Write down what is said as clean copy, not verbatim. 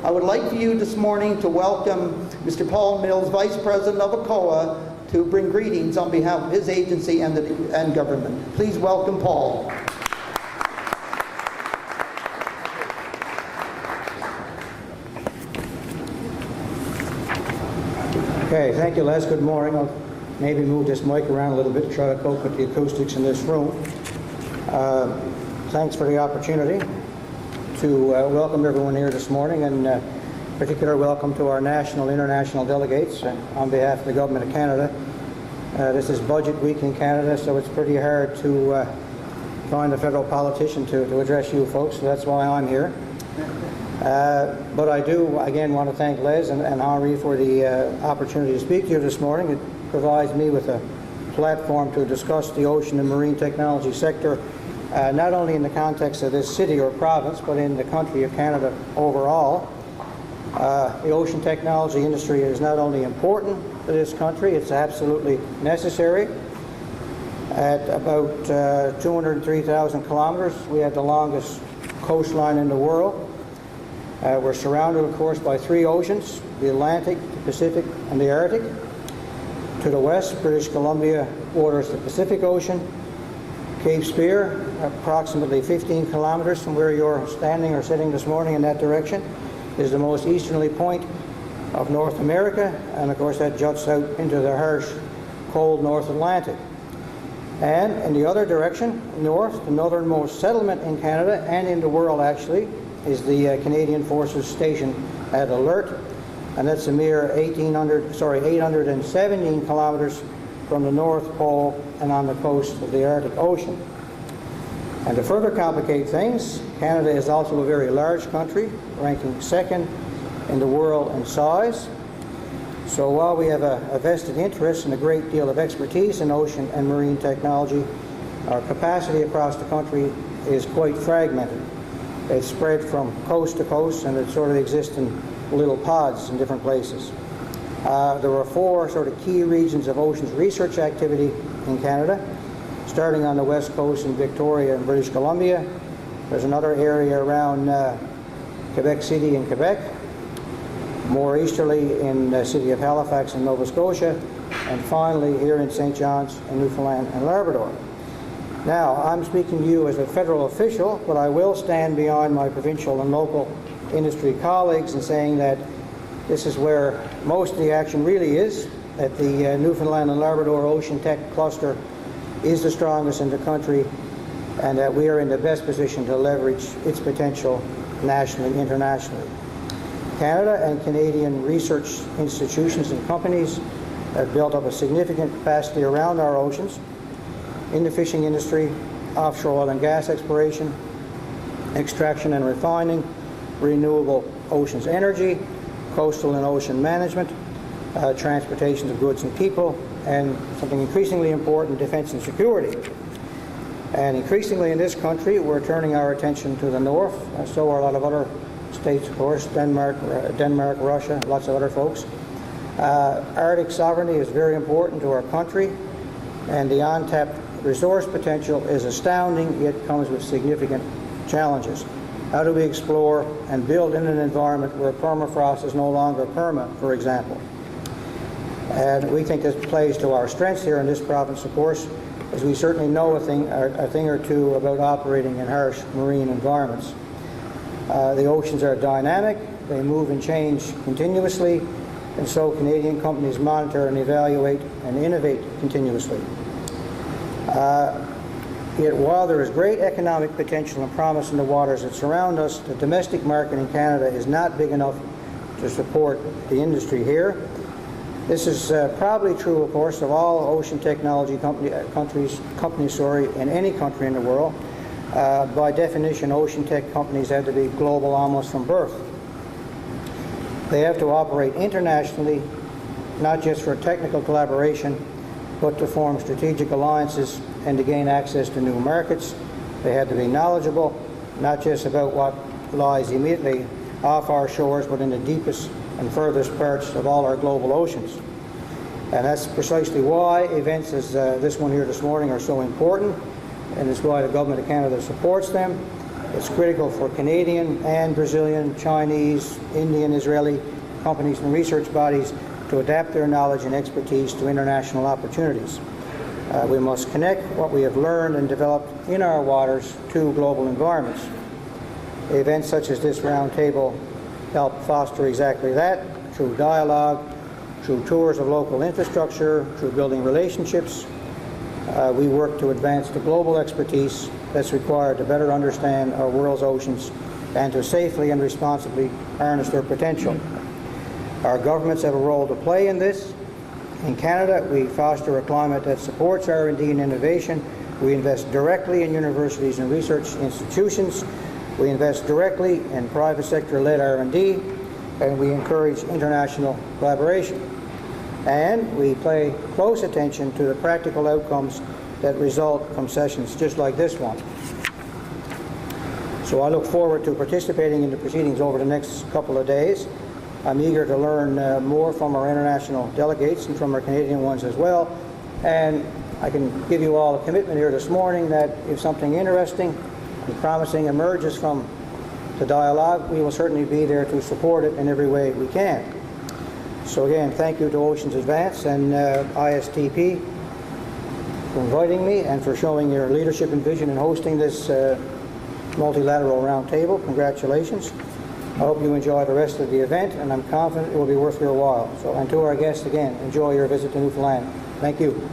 I would like for you this morning to welcome Mr. Paul Mills, Vice President of ACOA, to bring greetings on behalf of his agency and government. Please welcome Paul. Okay, thank you, Les. Good morning. I'll maybe move this mic around a little bit to try to cope with the acoustics in this room. Thanks for the opportunity to welcome everyone here this morning, and particular welcome to our national, international delegates on behalf of the Government of Canada. This is budget week in Canada, so it's pretty hard to find a federal politician to address you folks, so that's why I'm here. But I do, again, want to thank Les and Henri for the opportunity to speak to you this morning. It provides me with a platform to discuss the ocean and marine technology sector, not only in the context of this city or province, but in the country of Canada overall. The ocean technology industry is not only important to this country, it's absolutely necessary. At about 203,000 kilometers, we have the longest coastline in the world. We're surrounded, of course, by three oceans: the Atlantic, the Pacific, and the Arctic. To the west, British Columbia borders the Pacific Ocean. Cape Spear, approximately 15 kilometers from where you're standing or sitting this morning in that direction, is the most easterly point of North America, and of course that juts out into the harsh, cold North Atlantic. And in the other direction, north, the northernmost settlement in Canada and in the world actually, is the Canadian Forces Station at Alert, and that's a mere 817 kilometers from the North Pole and on the coast of the Arctic Ocean. And to further complicate things, Canada is also a very large country, ranking second in the world in size. So while we have a vested interest and a great deal of expertise in ocean and marine technology, our capacity across the country is quite fragmented. It's spread from coast to coast, and it sort of exists in little pods in different places. There are four sort of key regions of oceans research activity in Canada, starting on the west coast in Victoria and British Columbia. There's another area around Quebec City in Quebec, more easterly in the city of Halifax in Nova Scotia, and finally here in St. John's in Newfoundland and Labrador. Now, I'm speaking to you as a federal official, but I will stand beyond my provincial and local industry colleagues in saying that this is where most of the action really is, that the Newfoundland and Labrador Ocean Tech Cluster is the strongest in the country, and that we are in the best position to leverage its potential nationally, internationally. Canada and Canadian research institutions and companies have built up a significant capacity around our oceans in the fishing industry, offshore oil and gas exploration, extraction and refining, renewable oceans energy, coastal and ocean management, transportation of goods and people, and something increasingly important, defense and security. And increasingly in this country, we're turning our attention to the north, so are a lot of other states, of course, Denmark, Russia, lots of other folks. Arctic sovereignty is very important to our country, and the untapped resource potential is astounding, yet comes with significant challenges. How do we explore and build in an environment where permafrost is no longer perma, for example? And we think this plays to our strengths here in this province, of course, as we certainly know a thing or two about operating in harsh marine environments. The oceans are dynamic, they move and change continuously, and so Canadian companies monitor and evaluate and innovate continuously. Yet while there is great economic potential and promise in the waters that surround us, the domestic market in Canada is not big enough to support the industry here. This is probably true, of course, of all ocean technology companies in any country in the world. By definition, ocean tech companies have to be global almost from birth. They have to operate internationally, not just for technical collaboration, but to form strategic alliances and to gain access to new markets. They have to be knowledgeable, not just about what lies immediately off our shores, but in the deepest and furthest parts of all our global oceans. And that's precisely why events as this one here this morning are so important, and it's why the Government of Canada supports them, It's critical for Canadian and Brazilian, Chinese, Indian, Israeli companies and research bodies to adapt their knowledge and expertise to international opportunities. We must connect what we have learned and developed in our waters to global environments. Events such as this roundtable help foster exactly that, through dialogue, through tours of local infrastructure, through building relationships. We work to advance the global expertise that's required to better understand our world's oceans and to safely and responsibly harness their potential. Our governments have a role to play in this. In Canada, we foster a climate that supports R&D and innovation. We invest directly in universities and research institutions. We invest directly in private sector-led R&D, and we encourage international collaboration. And we pay close attention to the practical outcomes that result from sessions just like this one. So I look forward to participating in the proceedings over the next couple of days. I'm eager to learn more from our international delegates and from our Canadian ones as well. And I can give you all a commitment here this morning that if something interesting and promising emerges from the dialogue, we will certainly be there to support it in every way we can. So again, thank you to Oceans Advance and ISTP for inviting me and for showing your leadership and vision in hosting this multilateral roundtable. Congratulations. I hope you enjoy the rest of the event, and I'm confident it will be worth your while. So, and to our guests again, enjoy your visit to Newfoundland. Thank you.